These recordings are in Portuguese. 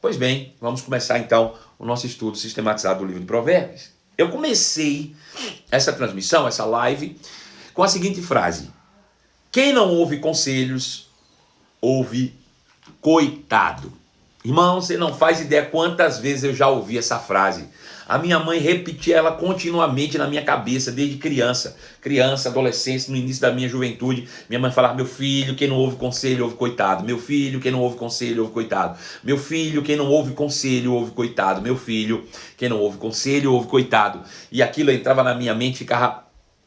Pois bem, vamos começar então o nosso estudo sistematizado do livro de Provérbios. Eu comecei essa transmissão, essa live, com a seguinte frase: quem não ouve conselhos, ouve coitado. Irmão, você não faz ideia quantas vezes eu já ouvi essa frase. A minha mãe repetia ela continuamente na minha cabeça, desde criança, adolescência, no início da minha juventude. Minha mãe falava: meu filho, quem não ouve conselho, ouve coitado. Meu filho, quem não ouve conselho, ouve coitado. Meu filho, quem não ouve conselho, ouve coitado. Meu filho, quem não ouve conselho, ouve coitado. E aquilo entrava na minha mente, ficava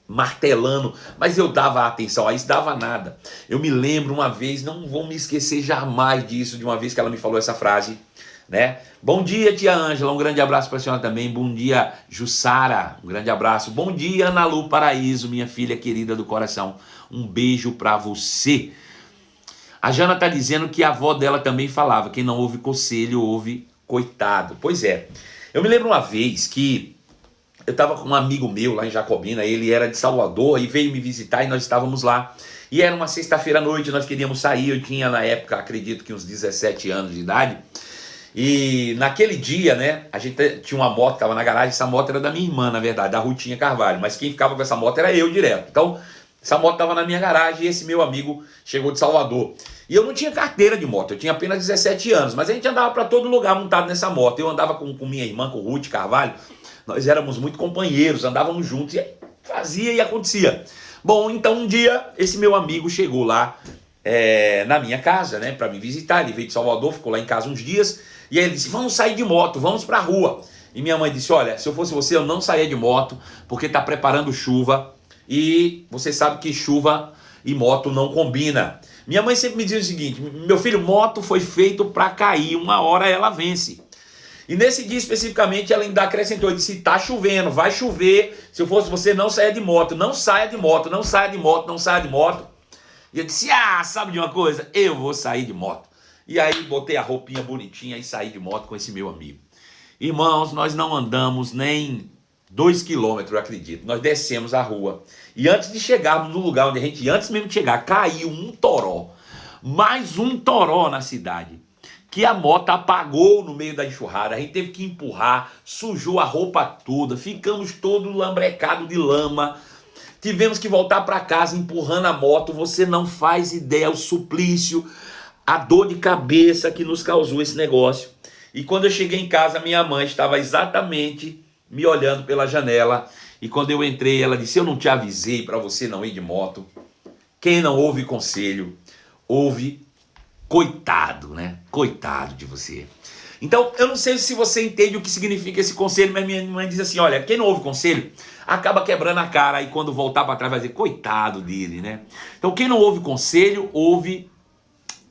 martelando, mas eu dava atenção a isso, dava nada. Eu me lembro uma vez, não vou me esquecer jamais disso, de uma vez que ela me falou essa frase, né? Bom dia, tia Ângela, um grande abraço para a senhora também. Bom dia, Jussara, um grande abraço. Bom dia, Ana Lu Paraíso, minha filha querida do coração, um beijo para você. A Jana tá dizendo que a avó dela também falava: quem não ouve conselho, ouve coitado. Pois é, eu me lembro uma vez que eu estava com um amigo meu lá em Jacobina, ele era de Salvador e veio me visitar e nós estávamos lá. E era uma sexta-feira à noite, nós queríamos sair, eu tinha na época, acredito que uns 17 anos de idade. E naquele dia, né, a gente tinha uma moto, estava na garagem, essa moto era da minha irmã, na verdade, da Rutinha Carvalho, mas quem ficava com essa moto era eu direto. Então, essa moto estava na minha garagem e esse meu amigo chegou de Salvador. E eu não tinha carteira de moto, eu tinha apenas 17 anos, mas a gente andava para todo lugar montado nessa moto. Eu andava com minha irmã, com Ruth Carvalho. Nós éramos muito companheiros, andávamos juntos e fazia e acontecia. Bom, então um dia esse meu amigo chegou lá na minha casa, né, para me visitar. Ele veio de Salvador, ficou lá em casa uns dias e aí ele disse: vamos sair de moto, vamos pra rua. E minha mãe disse: olha, se eu fosse você eu não saía de moto porque tá preparando chuva e você sabe que chuva e moto não combina. Minha mãe sempre me dizia o seguinte: meu filho, moto foi feito para cair, uma hora ela vence. E nesse dia especificamente ela ainda acrescentou, disse: tá chovendo, vai chover, se eu fosse você não saia de moto, não saia de moto, não saia de moto, não saia de moto. E eu disse: sabe de uma coisa? Eu vou sair de moto. E aí botei a roupinha bonitinha e saí de moto com esse meu amigo. Irmãos, nós não andamos nem 2 quilômetros, eu acredito. Nós descemos a rua. E antes de chegarmos no lugar onde a gente, antes mesmo de chegar, caiu um toró. Mais um toró na cidade. Que a moto apagou no meio da enxurrada, a gente teve que empurrar, sujou a roupa toda, ficamos todos lambrecados de lama, tivemos que voltar para casa empurrando a moto. Você não faz ideia o suplício, a dor de cabeça que nos causou esse negócio. E quando eu cheguei em casa, minha mãe estava exatamente me olhando pela janela, e quando eu entrei, ela disse: eu não te avisei para você não ir de moto. Quem não ouve conselho, ouve coitado, né? Coitado de você. Então, eu não sei se você entende o que significa esse conselho, mas minha mãe diz assim: olha, quem não ouve conselho acaba quebrando a cara e quando voltar para trás vai dizer coitado dele, né? Então, quem não ouve conselho, ouve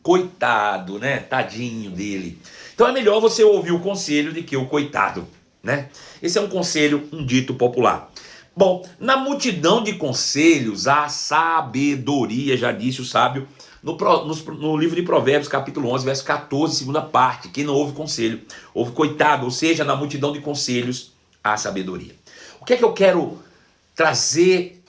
coitado, né? Tadinho dele. Então, é melhor você ouvir o conselho do que o coitado, né? Esse é um conselho, um dito popular. Bom, na multidão de conselhos, há sabedoria, já disse o sábio, no livro de Provérbios, capítulo 11, verso 14, segunda parte. Quem não ouve conselho, ouve coitado. Ou seja, na multidão de conselhos, há sabedoria. O que é que eu quero trazer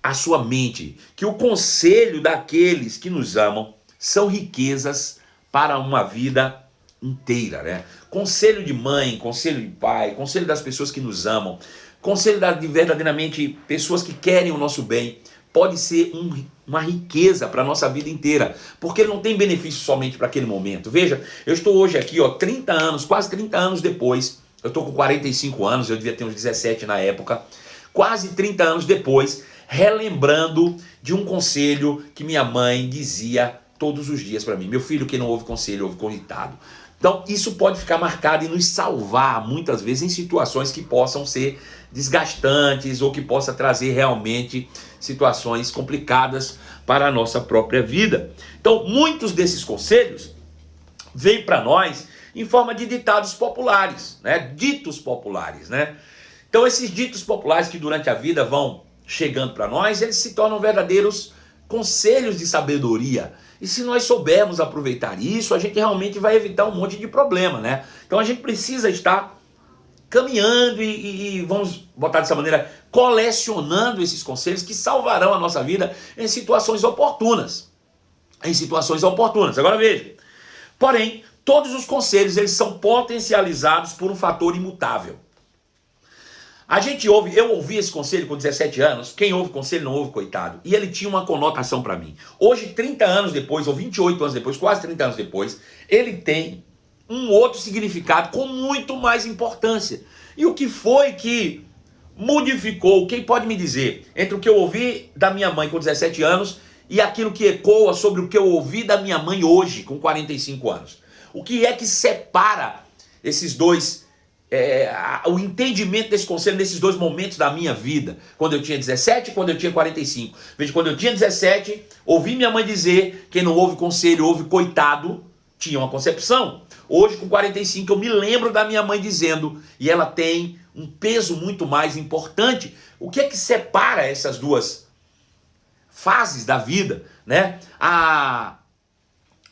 à sua mente? Que o conselho daqueles que nos amam são riquezas para uma vida inteira, né? Conselho de mãe, conselho de pai, conselho das pessoas que nos amam, conselho de verdadeiramente pessoas que querem o nosso bem, pode ser uma riqueza para a nossa vida inteira, porque ele não tem benefício somente para aquele momento. Veja, eu estou hoje aqui, 30 anos, quase 30 anos depois, eu estou com 45 anos, eu devia ter uns 17 na época, quase 30 anos depois, relembrando de um conselho que minha mãe dizia todos os dias para mim: meu filho, quem não ouve conselho, ouve coitado. Então isso pode ficar marcado e nos salvar muitas vezes em situações que possam ser desgastantes ou que possa trazer realmente situações complicadas para a nossa própria vida. Então muitos desses conselhos vêm para nós em forma de ditados populares, né? Ditos populares, né? Então esses ditos populares que durante a vida vão chegando para nós, eles se tornam verdadeiros conselhos de sabedoria. E se nós soubermos aproveitar isso, a gente realmente vai evitar um monte de problema, né? Então a gente precisa estar caminhando e vamos botar dessa maneira, colecionando esses conselhos que salvarão a nossa vida em situações oportunas. Em situações oportunas. Agora veja. Porém, todos os conselhos eles são potencializados por um fator imutável. A gente ouve, eu ouvi esse conselho com 17 anos, quem ouve conselho não ouve, coitado. E ele tinha uma conotação para mim. Hoje, 30 anos depois, ou 28 anos depois, quase 30 anos depois, ele tem um outro significado com muito mais importância. E o que foi que modificou, quem pode me dizer, entre o que eu ouvi da minha mãe com 17 anos e aquilo que ecoa sobre o que eu ouvi da minha mãe hoje, com 45 anos? O que é que separa esses dois, o entendimento desse conselho nesses dois momentos da minha vida? Quando eu tinha 17 e quando eu tinha 45. Veja, quando eu tinha 17, ouvi minha mãe dizer, quem não ouve conselho, ouve coitado, tinha uma concepção. Hoje, com 45, eu me lembro da minha mãe dizendo, e ela tem um peso muito mais importante. O que é que separa essas duas fases da vida, né? A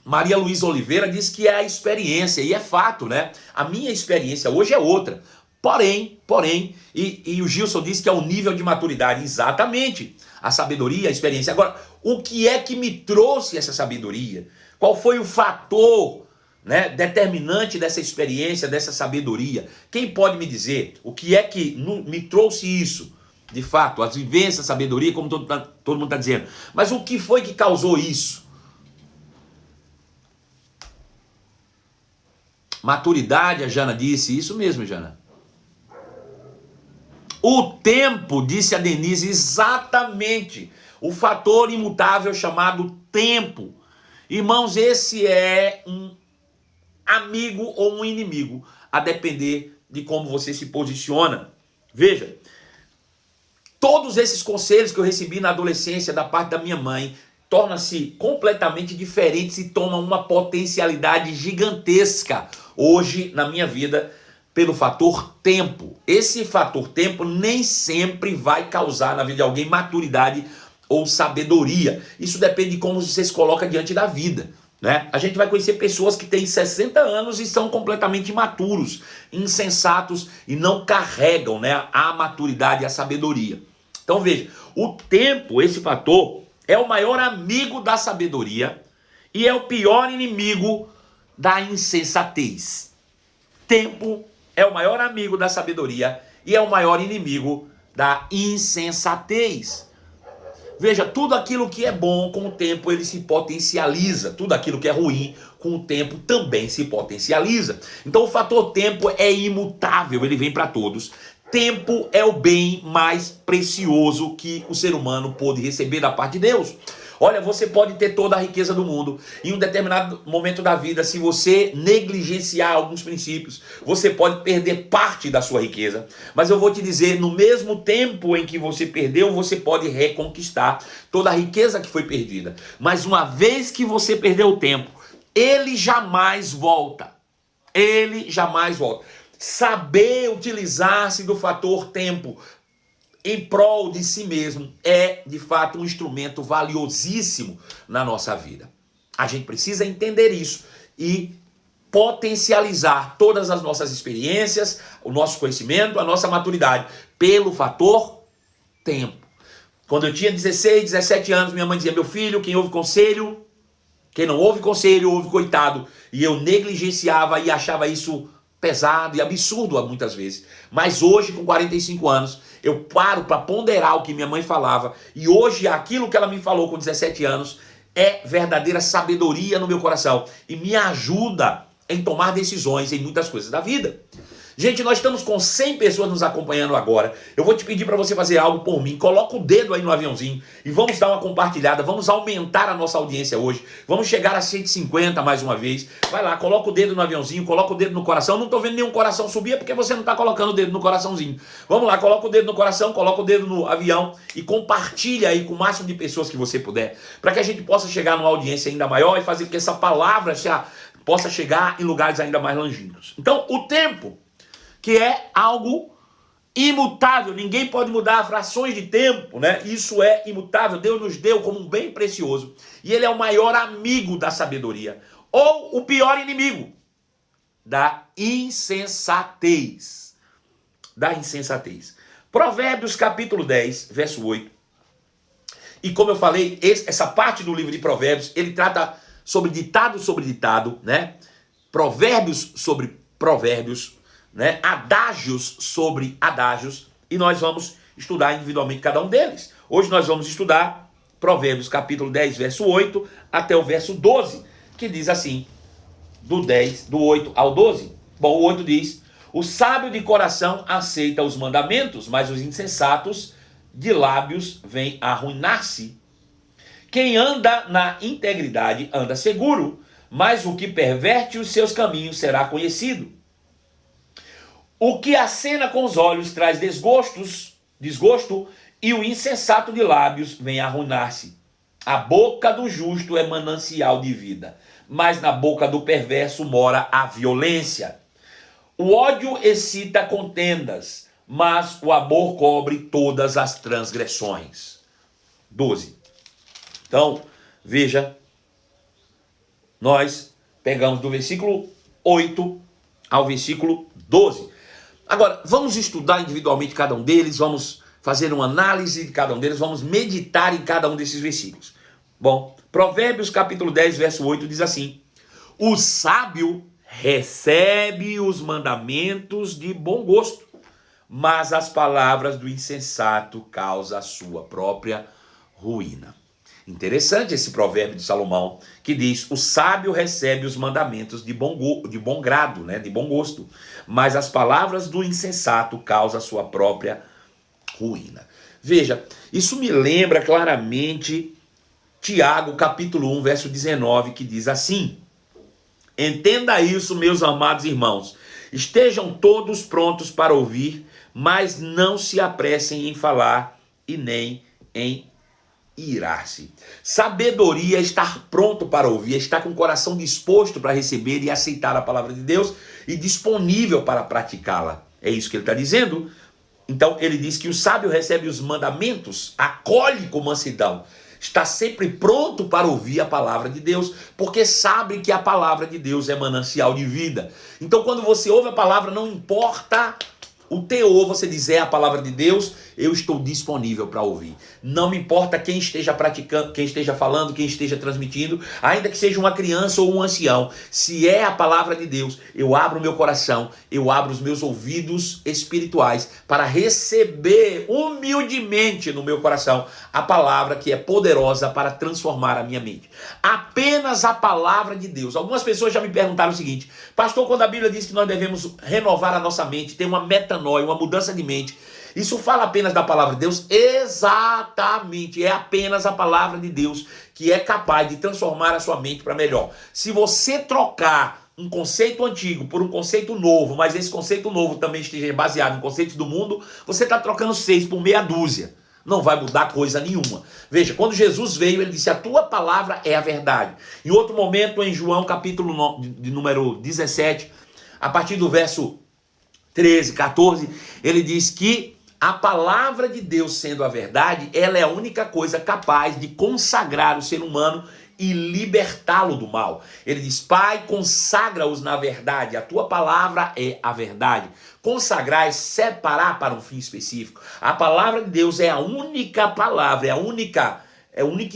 Maria Luísa Oliveira diz que é a experiência, e é fato, né? A minha experiência hoje é outra. Porém, e o Gilson diz que é o nível de maturidade, exatamente. A sabedoria, a experiência. Agora, o que é que me trouxe essa sabedoria? Qual foi o fator, né, determinante dessa experiência, dessa sabedoria? Quem pode me dizer o que é que me trouxe isso? De fato, as vivências, a sabedoria, como todo mundo está dizendo. Mas o que foi que causou isso? Maturidade, a Jana disse. Isso mesmo, Jana. O tempo, disse a Denise, exatamente. O fator imutável chamado tempo. Irmãos, esse é um amigo ou um inimigo, a depender de como você se posiciona. Veja, todos esses conselhos que eu recebi na adolescência da parte da minha mãe tornam-se completamente diferentes e tomam uma potencialidade gigantesca hoje na minha vida pelo fator tempo. Esse fator tempo nem sempre vai causar na vida de alguém maturidade ou sabedoria. Isso depende de como você se coloca diante da vida, né? A gente vai conhecer pessoas que têm 60 anos e são completamente imaturos, insensatos e não carregam, né, a maturidade e a sabedoria. Então veja, o tempo, esse fator, é o maior amigo da sabedoria e é o pior inimigo da insensatez. Tempo é o maior amigo da sabedoria e é o maior inimigo da insensatez. Veja, tudo aquilo que é bom, com o tempo ele se potencializa. Tudo aquilo que é ruim, com o tempo também se potencializa. Então o fator tempo é imutável, ele vem para todos. Tempo é o bem mais precioso que o ser humano pôde receber da parte de Deus. Olha, você pode ter toda a riqueza do mundo. Em um determinado momento da vida, se você negligenciar alguns princípios, você pode perder parte da sua riqueza. Mas eu vou te dizer, no mesmo tempo em que você perdeu, você pode reconquistar toda a riqueza que foi perdida. Mas uma vez que você perdeu o tempo, ele jamais volta. Ele jamais volta. Saber utilizar-se do fator tempo em prol de si mesmo é, de fato, um instrumento valiosíssimo na nossa vida. A gente precisa entender isso e potencializar todas as nossas experiências, o nosso conhecimento, a nossa maturidade, pelo fator tempo. Quando eu tinha 16, 17 anos, minha mãe dizia, meu filho, quem ouve conselho, quem não ouve conselho, ouve coitado. E eu negligenciava e achava isso pesado e absurdo muitas vezes. Mas hoje, com 45 anos, eu paro para ponderar o que minha mãe falava. E hoje, aquilo que ela me falou com 17 anos é verdadeira sabedoria no meu coração. E me ajuda em tomar decisões em muitas coisas da vida. Gente, nós estamos com 100 pessoas nos acompanhando agora. Eu vou te pedir para você fazer algo por mim. Coloca o dedo aí no aviãozinho e vamos dar uma compartilhada. Vamos aumentar a nossa audiência hoje. Vamos chegar a 150 mais uma vez. Vai lá, coloca o dedo no aviãozinho, coloca o dedo no coração. Não estou vendo nenhum coração subir, é porque você não está colocando o dedo no coraçãozinho. Vamos lá, coloca o dedo no coração, coloca o dedo no avião e compartilha aí com o máximo de pessoas que você puder, para que a gente possa chegar numa audiência ainda maior e fazer com que essa palavra possa chegar em lugares ainda mais longínquos. Então, o tempo, que é algo imutável, ninguém pode mudar frações de tempo, né? Isso é imutável, Deus nos deu como um bem precioso, e ele é o maior amigo da sabedoria, ou o pior inimigo da insensatez. da insensatez. Provérbios capítulo 10, verso 8. E como eu falei, essa parte do livro de Provérbios, ele trata sobre ditado, né? Provérbios sobre provérbios, né? Adágios sobre adágios. E nós vamos estudar individualmente cada um deles. Hoje nós vamos estudar Provérbios capítulo 10, verso 8 até o verso 12, que diz assim, do 8 ao 12. Bom, o 8 diz: o sábio de coração aceita os mandamentos, mas os insensatos de lábios vêm arruinar-se. Quem anda na integridade anda seguro, mas o que perverte os seus caminhos será conhecido. O que acena com os olhos traz desgosto, e o insensato de lábios vem arruinar-se. A boca do justo é manancial de vida, mas na boca do perverso mora a violência. O ódio excita contendas, mas o amor cobre todas as transgressões. 12. Então, veja, nós pegamos do versículo 8 ao versículo 12. Agora, vamos estudar individualmente cada um deles, vamos fazer uma análise de cada um deles, vamos meditar em cada um desses versículos. Bom, Provérbios capítulo 10, verso 8 diz assim: o sábio recebe os mandamentos de bom gosto, mas as palavras do insensato causam a sua própria ruína. Interessante esse provérbio de Salomão, que diz: o sábio recebe os mandamentos de bom grado, né, de bom gosto, mas as palavras do insensato causam a sua própria ruína. Veja, isso me lembra claramente Tiago capítulo 1, verso 19, que diz assim: entenda isso, meus amados irmãos, estejam todos prontos para ouvir, mas não se apressem em falar e nem em irar-se. Sabedoria é estar pronto para ouvir, é estar com o coração disposto para receber e aceitar a palavra de Deus e disponível para praticá-la. É isso que ele está dizendo. Então ele diz que o sábio recebe os mandamentos, acolhe com mansidão, está sempre pronto para ouvir a palavra de Deus, porque sabe que a palavra de Deus é manancial de vida. Então quando você ouve a palavra, não importa o teor, você diz: é a palavra de Deus, eu estou disponível para ouvir. Não me importa quem esteja praticando, quem esteja falando, quem esteja transmitindo, ainda que seja uma criança ou um ancião. Se é a palavra de Deus, eu abro o meu coração, eu abro os meus ouvidos espirituais para receber humildemente no meu coração a palavra que é poderosa para transformar a minha mente. Apenas a palavra de Deus. Algumas pessoas já me perguntaram o seguinte: pastor, quando a Bíblia diz que nós devemos renovar a nossa mente, ter uma metanoia, uma mudança de mente, isso fala apenas da palavra de Deus? Exatamente, é apenas a palavra de Deus que é capaz de transformar a sua mente para melhor. Se você trocar um conceito antigo por um conceito novo, mas esse conceito novo também esteja baseado em conceitos do mundo, você está trocando 6 por meia dúzia. Não vai mudar coisa nenhuma. Veja, quando Jesus veio, ele disse: a tua palavra é a verdade. Em outro momento, em João capítulo de número 17, a partir do verso 13, 14, ele diz que a palavra de Deus, sendo a verdade, ela é a única coisa capaz de consagrar o ser humano e libertá-lo do mal. Ele diz: Pai, consagra-os na verdade, a tua palavra é a verdade. Consagrar é separar para um fim específico. A palavra de Deus é a única palavra, é a única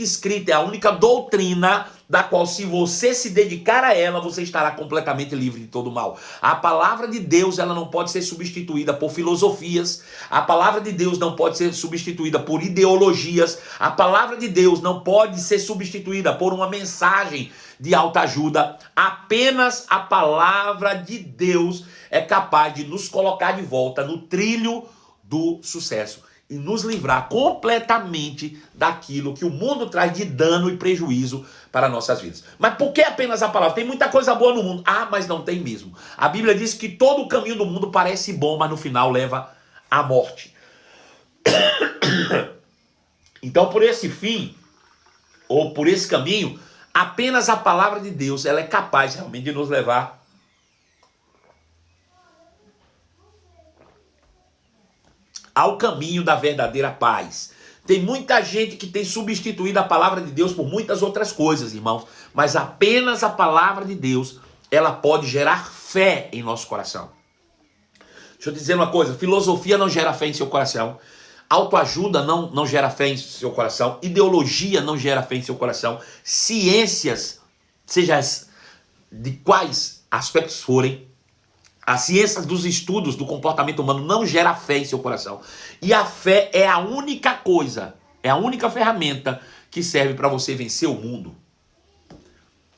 escrita, é a única doutrina da qual, se você se dedicar a ela, você estará completamente livre de todo mal. A palavra de Deus, ela não pode ser substituída por filosofias. A palavra de Deus não pode ser substituída por ideologias. A palavra de Deus não pode ser substituída por uma mensagem de autoajuda. Apenas a palavra de Deus é capaz de nos colocar de volta no trilho do sucesso e nos livrar completamente daquilo que o mundo traz de dano e prejuízo para nossas vidas. Mas por que apenas a palavra? Tem muita coisa boa no mundo. Ah, mas não tem mesmo. A Bíblia diz que todo o caminho do mundo parece bom, mas no final leva à morte. Então, por esse fim, ou por esse caminho, apenas a palavra de Deus, ela é capaz realmente de nos levar ao caminho da verdadeira paz. Tem muita gente que tem substituído a palavra de Deus por muitas outras coisas, irmãos, mas apenas a palavra de Deus, ela pode gerar fé em nosso coração. Deixa eu te dizer uma coisa, filosofia não gera fé em seu coração. Autoajuda não gera fé em seu coração. Ideologia não gera fé em seu coração. Ciências, seja de quais aspectos forem, as ciências dos estudos do comportamento humano não gera fé em seu coração. E a fé é a única coisa, é a única ferramenta que serve para você vencer o mundo.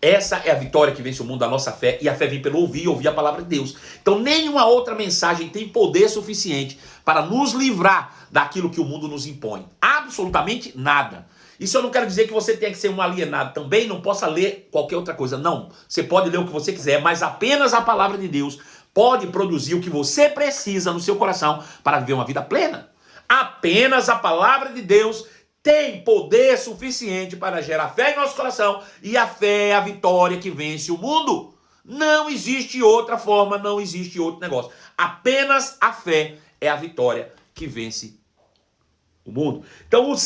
Essa é a vitória que vence o mundo, da nossa fé. E a fé vem pelo ouvir a palavra de Deus. Então nenhuma outra mensagem tem poder suficiente para nos livrar daquilo que o mundo nos impõe. Absolutamente nada. Isso eu não quero dizer que você tenha que ser um alienado também, não possa ler qualquer outra coisa. Não, você pode ler o que você quiser, mas apenas a palavra de Deus pode produzir o que você precisa no seu coração para viver uma vida plena. Apenas a palavra de Deus tem poder suficiente para gerar fé em nosso coração, e a fé é a vitória que vence o mundo. Não existe outra forma, não existe outro negócio. Apenas a fé é a vitória que vence o mundo. Então o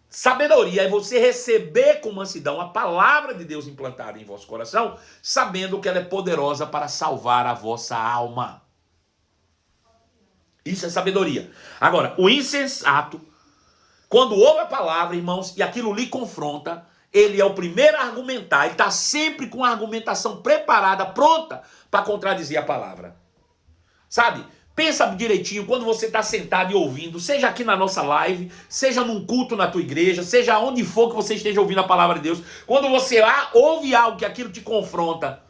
sabedoria é você receber com mansidão a palavra de Deus implantada em vosso coração, sabendo que ela é poderosa para salvar a vossa alma. Isso é sabedoria. Agora, o insensato, quando ouve a palavra, irmãos, e aquilo lhe confronta, ele é o primeiro a argumentar. Ele está sempre com a argumentação preparada, pronta para contradizer a palavra. Sabe? Pensa direitinho quando você está sentado e ouvindo, seja aqui na nossa live, seja num culto na tua igreja, seja onde for que você esteja ouvindo a palavra de Deus. Quando você ouve algo que aquilo te confronta,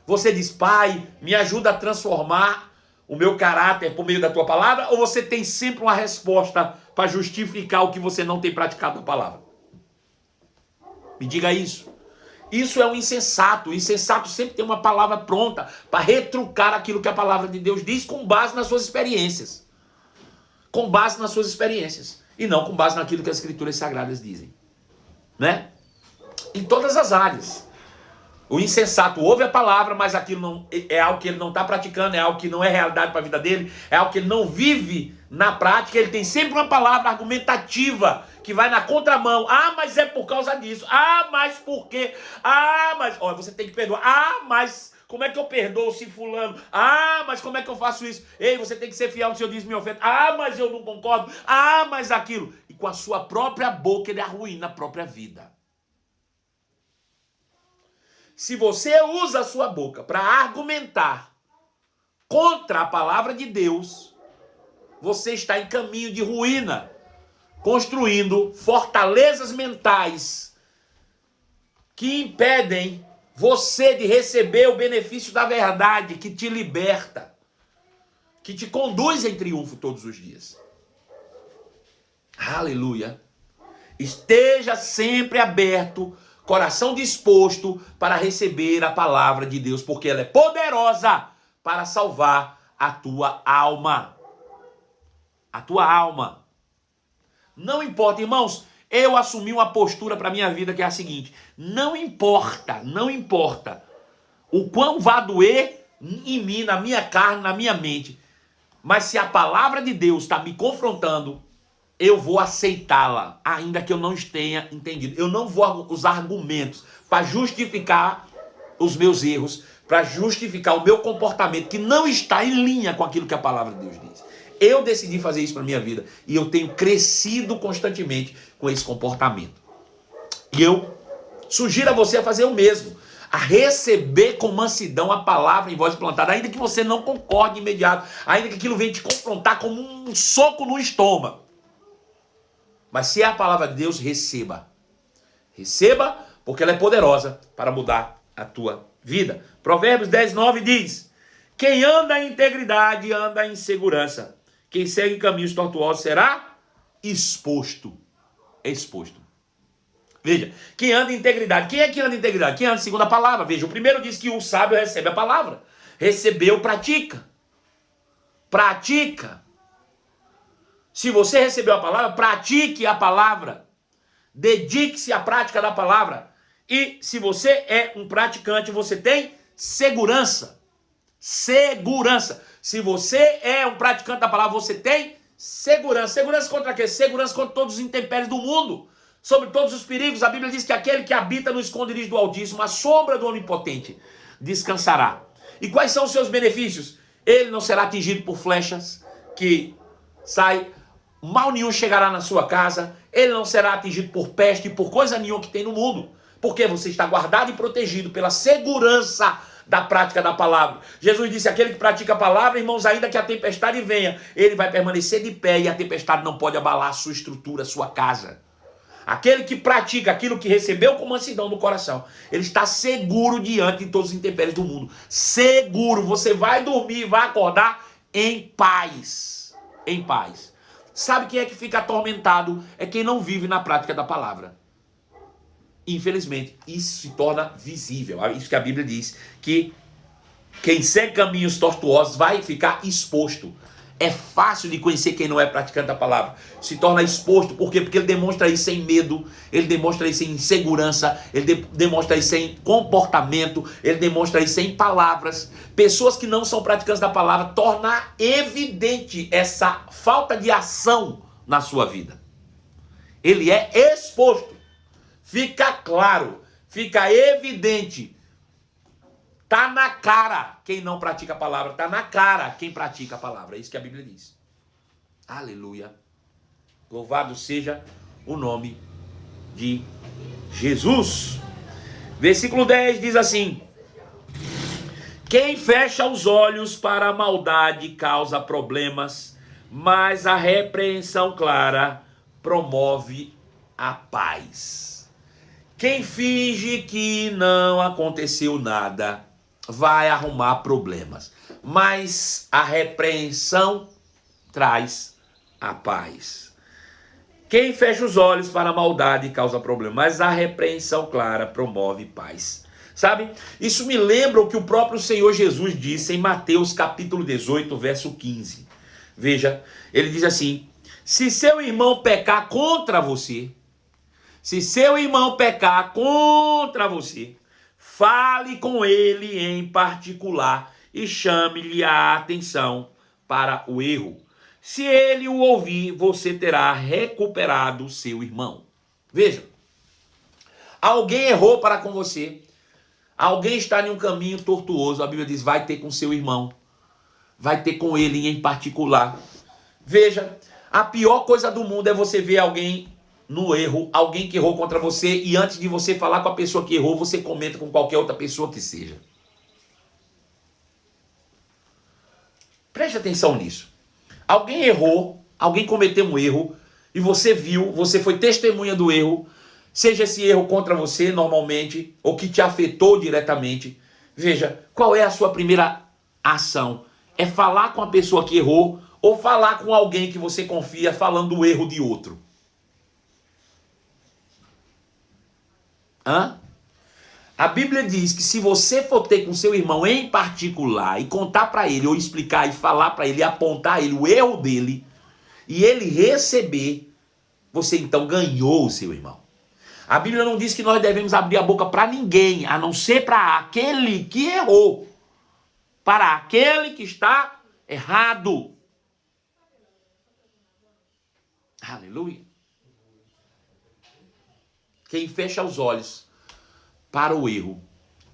você diz: Pai, me ajuda a transformar o meu caráter por meio da tua palavra? Ou você tem sempre uma resposta para justificar o que você não tem praticado na palavra? Me diga isso. Isso é um insensato. O insensato sempre tem uma palavra pronta para retrucar aquilo que a palavra de Deus diz com base nas suas experiências. Com base nas suas experiências. E não com base naquilo que as escrituras sagradas dizem. Né? Em todas as áreas. O insensato ouve a palavra, mas aquilo não, é algo que ele não está praticando, é algo que não é realidade para a vida dele, é algo que ele não vive na prática. Ele tem sempre uma palavra argumentativa que vai na contramão. Ah, mas é por causa disso. Ah, mas por quê? Ah, mas... Olha, você tem que perdoar. Ah, mas como é que eu perdoo se fulano? Ah, mas como é que eu faço isso? Ei, você tem que ser fiel no seu dízimo e oferta. Ah, mas eu não concordo. Ah, mas aquilo. E com a sua própria boca ele arruína a própria vida. Se você usa a sua boca para argumentar contra a palavra de Deus, você está em caminho de ruína, construindo fortalezas mentais que impedem você de receber o benefício da verdade que te liberta, que te conduz em triunfo todos os dias. Aleluia! Esteja sempre aberto, coração disposto para receber a palavra de Deus, porque ela é poderosa para salvar a tua alma. A tua alma. Não importa, irmãos, eu assumi uma postura para a minha vida que é a seguinte: não importa o quão vá doer em mim, na minha carne, na minha mente, mas se a palavra de Deus está me confrontando, eu vou aceitá-la, ainda que eu não tenha entendido. Eu não vou usar argumentos para justificar os meus erros, para justificar o meu comportamento que não está em linha com aquilo que a palavra de Deus diz. Eu decidi fazer isso para a minha vida e eu tenho crescido constantemente com esse comportamento. E eu sugiro a você a fazer o mesmo, a receber com mansidão a palavra em voz plantada, ainda que você não concorde de imediato, ainda que aquilo venha te confrontar como um soco no estômago. Mas se é a palavra de Deus, receba. Receba, porque ela é poderosa para mudar a tua vida. Provérbios 10:9 diz: quem anda em integridade anda em segurança. Quem segue caminhos tortuosos será exposto. Exposto. Veja, quem anda em integridade. Quem é que anda em integridade? Quem anda segundo a palavra. Veja, o primeiro diz que o sábio recebe a palavra. Recebeu, pratica. Pratica. Se você recebeu a palavra, pratique a palavra. Dedique-se à prática da palavra. E se você é um praticante, você tem segurança. Segurança. Se você é um praticante da palavra, você tem segurança. Segurança contra quê? Segurança contra todos os intempéries do mundo. Sobre todos os perigos. A Bíblia diz que aquele que habita no esconderijo do Altíssimo, a sombra do Onipotente, descansará. E quais são os seus benefícios? Ele não será atingido por flechas que saem. Mal nenhum chegará na sua casa. Ele não será atingido por peste, por coisa nenhuma que tem no mundo. Porque você está guardado e protegido pela segurança da prática da palavra. Jesus disse, aquele que pratica a palavra, irmãos, ainda que a tempestade venha, ele vai permanecer de pé e a tempestade não pode abalar a sua estrutura, a sua casa. Aquele que pratica aquilo que recebeu com mansidão no coração, ele está seguro diante de todos os intempéries do mundo. Seguro, você vai dormir, vai acordar em paz. Em paz. Sabe quem é que fica atormentado? É quem não vive na prática da palavra. Infelizmente, isso se torna visível. Isso que a Bíblia diz, que quem segue caminhos tortuosos vai ficar exposto. É fácil de conhecer quem não é praticante da palavra. Se torna exposto. Por quê? Porque ele demonstra isso sem medo, ele demonstra isso em segurança, ele demonstra isso em comportamento, ele demonstra isso em palavras. Pessoas que não são praticantes da palavra torna evidente essa falta de ação na sua vida. Ele é exposto. Fica claro, fica evidente. Tá na cara quem não pratica a palavra, tá na cara quem pratica a palavra. É isso que a Bíblia diz. Aleluia. Louvado seja o nome de Jesus. Versículo 10 diz assim: quem fecha os olhos para a maldade causa problemas, mas a repreensão clara promove a paz. Quem finge que não aconteceu nada vai arrumar problemas, mas a repreensão traz a paz. Quem fecha os olhos para a maldade causa problema, mas a repreensão clara promove paz. Sabe? Isso me lembra o que o próprio Senhor Jesus disse em Mateus capítulo 18, verso 15. Veja, ele diz assim: se seu irmão pecar contra você, se seu irmão pecar contra você, fale com ele em particular e chame-lhe a atenção para o erro. Se ele o ouvir, você terá recuperado seu irmão. Veja, alguém errou para com você, alguém está em um caminho tortuoso, a Bíblia diz, vai ter com seu irmão, vai ter com ele em particular. Veja, a pior coisa do mundo é você ver alguém no erro, alguém que errou contra você, e antes de você falar com a pessoa que errou, você comenta com qualquer outra pessoa que seja. Preste atenção nisso. Alguém errou, alguém cometeu um erro, e você viu, você foi testemunha do erro, seja esse erro contra você normalmente, ou que te afetou diretamente. Veja, qual é a sua primeira ação? É falar com a pessoa que errou, ou falar com alguém que você confia falando do erro de outro? A Bíblia diz que se você for ter com seu irmão em particular e contar para ele, ou explicar e falar para ele, apontar a ele o erro dele, e ele receber, você então ganhou o seu irmão. A Bíblia não diz que nós devemos abrir a boca para ninguém, a não ser para aquele que errou, para aquele que está errado. Aleluia. Quem fecha os olhos para o erro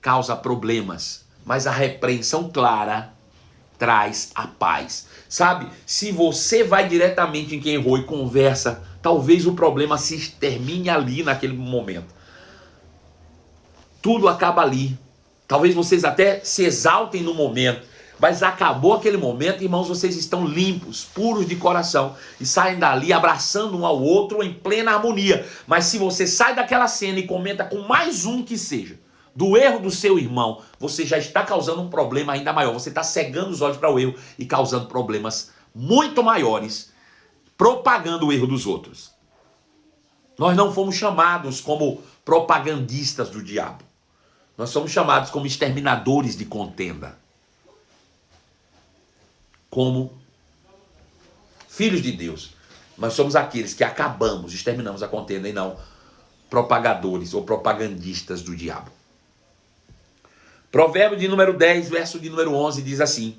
causa problemas, mas a repreensão clara traz a paz. Sabe, se você vai diretamente em quem errou e conversa, talvez o problema se termine ali naquele momento. Tudo acaba ali. Talvez vocês até se exaltem no momento, mas acabou aquele momento, irmãos, vocês estão limpos, puros de coração, e saem dali abraçando um ao outro em plena harmonia. Mas se você sai daquela cena e comenta com mais um que seja, do erro do seu irmão, você já está causando um problema ainda maior. Você está cegando os olhos para o erro e causando problemas muito maiores, propagando o erro dos outros. Nós não fomos chamados como propagandistas do diabo. Nós somos chamados como exterminadores de contenda. Como filhos de Deus, nós somos aqueles que acabamos, exterminamos a contenda, e não propagadores ou propagandistas do diabo. Provérbio de número 10, verso de número 11 diz assim: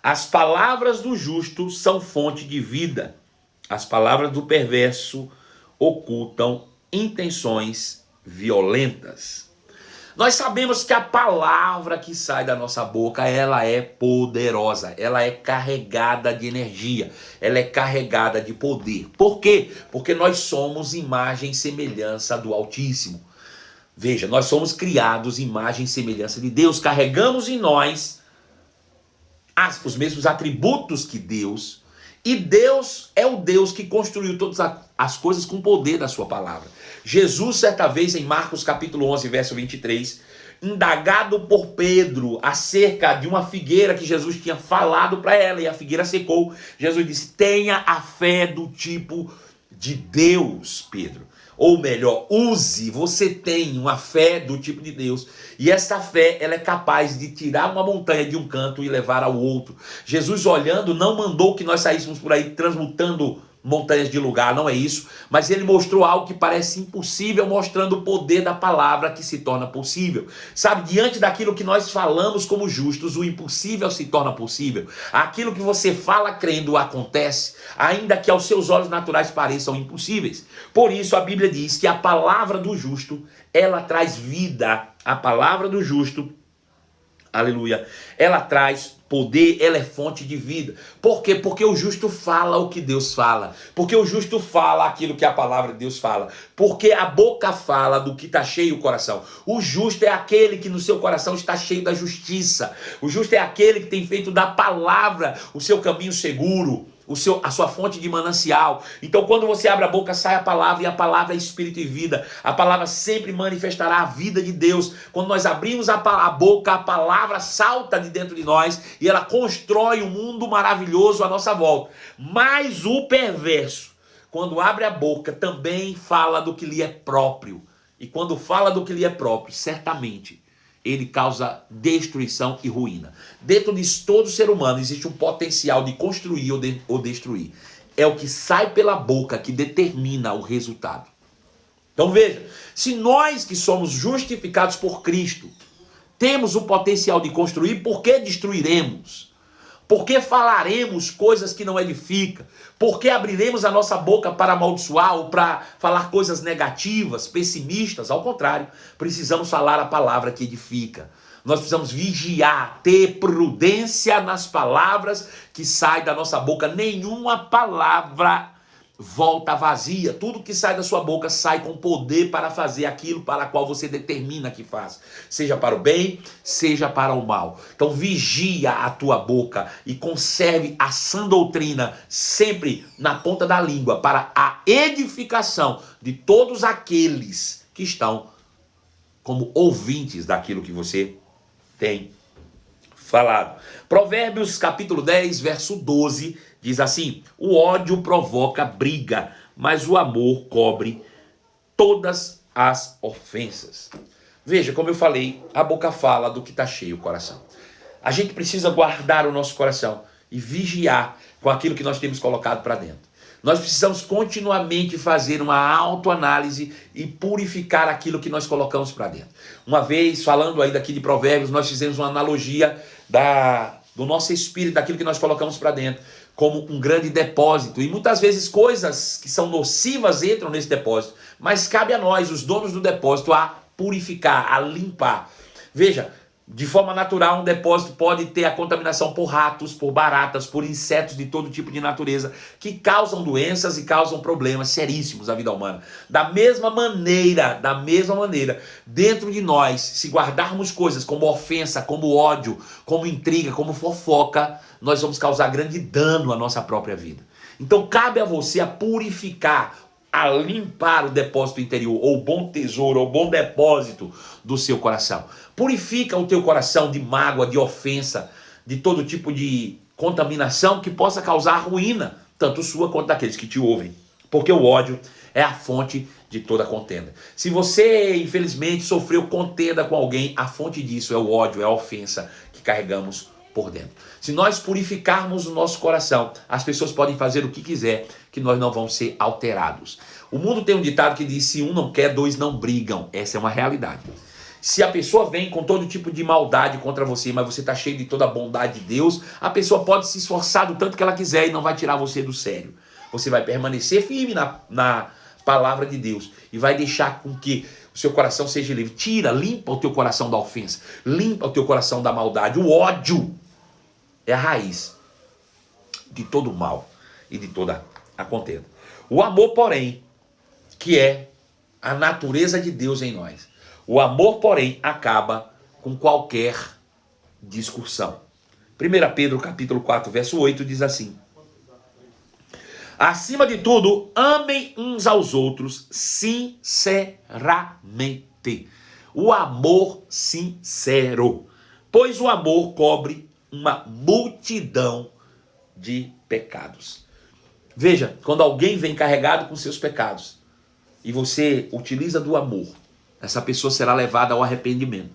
as palavras do justo são fonte de vida, as palavras do perverso ocultam intenções violentas. Nós sabemos que a palavra que sai da nossa boca, ela é poderosa, ela é carregada de energia, ela é carregada de poder. Por quê? Porque nós somos imagem e semelhança do Altíssimo. Veja, nós somos criados imagem e semelhança de Deus, carregamos em nós os mesmos atributos que Deus, e Deus é o Deus que construiu todas as coisas com o poder da sua palavra. Jesus, certa vez, em Marcos capítulo 11, verso 23, indagado por Pedro acerca de uma figueira que Jesus tinha falado para ela, e a figueira secou, Jesus disse: tenha a fé do tipo de Deus, Pedro. Ou melhor, você tem uma fé do tipo de Deus, e essa fé, ela é capaz de tirar uma montanha de um canto e levar ao outro. Jesus, olhando, não mandou que nós saíssemos por aí transmutando montanhas de lugar, não é isso, mas ele mostrou algo que parece impossível, mostrando o poder da palavra que se torna possível. Sabe, diante daquilo que nós falamos como justos, o impossível se torna possível. Aquilo que você fala crendo acontece, ainda que aos seus olhos naturais pareçam impossíveis. Por isso a Bíblia diz que a palavra do justo, ela traz vida. A palavra do justo, aleluia, ela traz poder, ela é fonte de vida. Por quê? Porque o justo fala o que Deus fala. Porque o justo fala aquilo que a palavra de Deus fala. Porque a boca fala do que está cheio o coração. O justo é aquele que no seu coração está cheio da justiça. O justo é aquele que tem feito da palavra o seu caminho seguro, a sua fonte de manancial. Então, quando você abre a boca, sai a palavra, e a palavra é espírito e vida. A palavra sempre manifestará a vida de Deus. Quando nós abrimos a boca, a palavra salta de dentro de nós e ela constrói um mundo maravilhoso à nossa volta. Mas o perverso, quando abre a boca, também fala do que lhe é próprio. E quando fala do que lhe é próprio, certamente ele causa destruição e ruína. Dentro de todo ser humano existe um potencial de construir ou destruir. É o que sai pela boca que determina o resultado. Então veja, se nós que somos justificados por Cristo temos o potencial de construir, por que destruiremos? Por que falaremos coisas que não edificam? Por que abriremos a nossa boca para amaldiçoar ou para falar coisas negativas, pessimistas? Ao contrário, precisamos falar a palavra que edifica. Nós precisamos vigiar, ter prudência nas palavras que saem da nossa boca. Nenhuma palavra volta vazia. Tudo que sai da sua boca sai com poder para fazer aquilo para o qual você determina que faz. Seja para o bem, seja para o mal. Então vigia a tua boca e conserve a sã doutrina sempre na ponta da língua para a edificação de todos aqueles que estão como ouvintes daquilo que você tem falado. Provérbios capítulo 10, verso 12, diz assim: o ódio provoca briga, mas o amor cobre todas as ofensas. Veja, como eu falei, a boca fala do que está cheio o coração. A gente precisa guardar o nosso coração e vigiar com aquilo que nós temos colocado para dentro. Nós precisamos continuamente fazer uma autoanálise e purificar aquilo que nós colocamos para dentro. Uma vez, falando ainda aqui de Provérbios, nós fizemos uma analogia do nosso espírito, daquilo que nós colocamos para dentro, como um grande depósito. E muitas vezes coisas que são nocivas entram nesse depósito, mas cabe a nós, os donos do depósito, a purificar, a limpar. Veja, de forma natural, um depósito pode ter a contaminação por ratos, por baratas, por insetos de todo tipo de natureza, que causam doenças e causam problemas seríssimos à vida humana. Da mesma maneira, dentro de nós, se guardarmos coisas como ofensa, como ódio, como intriga, como fofoca, nós vamos causar grande dano à nossa própria vida. Então cabe a você a purificar, a limpar o depósito interior, ou bom tesouro, ou bom depósito do seu coração. Purifica o teu coração de mágoa, de ofensa, de todo tipo de contaminação que possa causar ruína, tanto sua quanto daqueles que te ouvem. Porque o ódio é a fonte de toda contenda. Se você, infelizmente, sofreu contenda com alguém, a fonte disso é o ódio, é a ofensa que carregamos por dentro. Se nós purificarmos o nosso coração, as pessoas podem fazer o que quiser, que nós não vamos ser alterados. O mundo tem um ditado que diz: se um não quer, dois não brigam. Essa é uma realidade. Se a pessoa vem com todo tipo de maldade contra você, mas você está cheio de toda a bondade de Deus, a pessoa pode se esforçar do tanto que ela quiser e não vai tirar você do sério. Você vai permanecer firme na palavra de Deus e vai deixar com que o seu coração seja livre. Tira, limpa o teu coração da ofensa, limpa o teu coração da maldade. O ódio é a raiz de todo o mal e de toda a contenda. O amor, porém, que é a natureza de Deus em nós. O amor, porém, acaba com qualquer discussão. 1 Pedro capítulo 4, verso 8 diz assim: acima de tudo, amem uns aos outros sinceramente. O amor sincero. Pois o amor cobre uma multidão de pecados. Veja, quando alguém vem carregado com seus pecados e você utiliza do amor, essa pessoa será levada ao arrependimento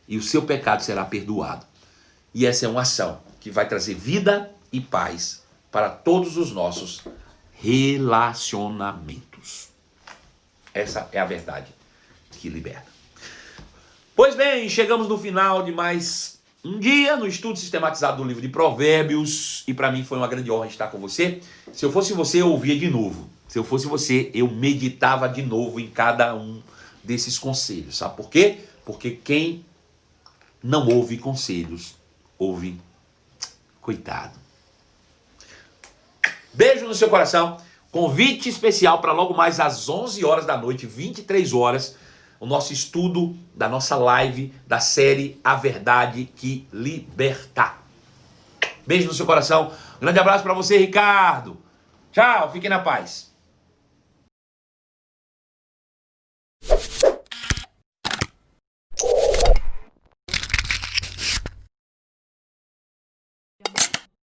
e o seu pecado será perdoado. E essa é uma ação que vai trazer vida e paz para todos os nossos relacionamentos. Essa é a verdade que liberta. Pois bem, chegamos no final de mais um dia no estudo sistematizado do livro de Provérbios. E para mim foi uma grande honra estar com você. Se eu fosse você, eu ouvia de novo. Se eu fosse você, eu meditava de novo em cada um desses conselhos. Sabe por quê? Porque quem não ouve conselhos, ouve coitado. Beijo no seu coração. Convite especial para logo mais às 11 horas da noite, 23 horas, o nosso estudo da nossa live da série A Verdade que Liberta. Beijo no seu coração. Um grande abraço para você, Ricardo. Tchau, fiquem na paz.